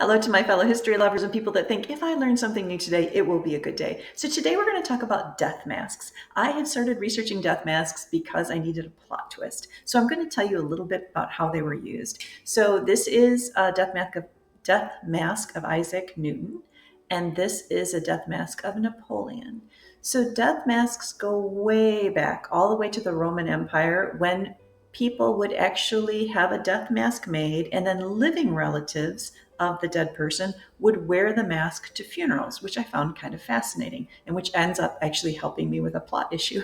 Hello to my fellow history lovers and people that think if I learn something new today, it will be a good day. So today we're going to talk about death masks. I had started researching death masks because I needed a plot twist. So I'm going to tell you a little bit about how they were used. So this is a death mask of Isaac Newton, and this is a death mask of Napoleon. So death masks go way back, all the way to the Roman Empire, when people would actually have a death mask made, and then living relatives of the dead person would wear the mask to funerals, which I found kind of fascinating and which ends up actually helping me with a plot issue.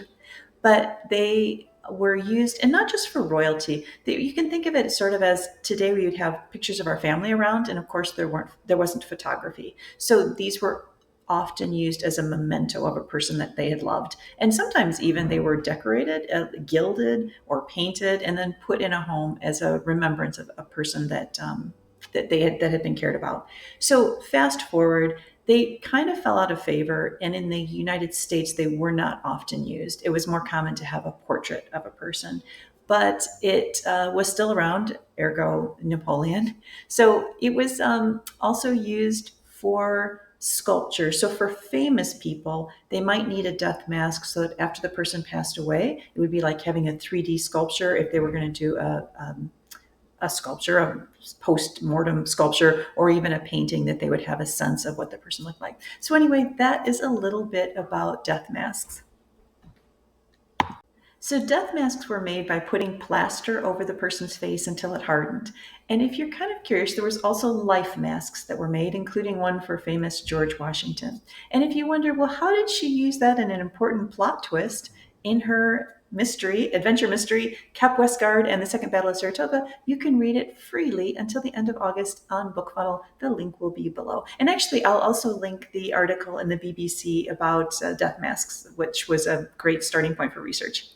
But they were used, and not just for royalty. You can think of it sort of as today we would have pictures of our family around, and of course there wasn't photography. So these were often used as a memento of a person that they had loved. And sometimes even they were decorated, gilded or painted, and then put in a home as a remembrance of a person that had been cared about. So fast forward, they kind of fell out of favor, and in the United States, they were not often used. It was more common to have a portrait of a person, but it was still around, ergo Napoleon. So it was also used for sculpture. So for famous people, they might need a death mask so that after the person passed away, it would be like having a 3D sculpture if they were going to do a sculpture, a post-mortem sculpture, or even a painting, that they would have a sense of what the person looked like. So anyway, that is a little bit about death masks. So death masks were made by putting plaster over the person's face until it hardened. And if you're kind of curious, there was also life masks that were made, including one for famous George Washington. And if you wonder, well, how did she use that in an important plot twist in her adventure mystery, Kep Westguard and the Second Battle of Saratoga, you can read it freely until the end of August on BookFunnel. The link will be below. And actually, I'll also link the article in the BBC about death masks, which was a great starting point for research.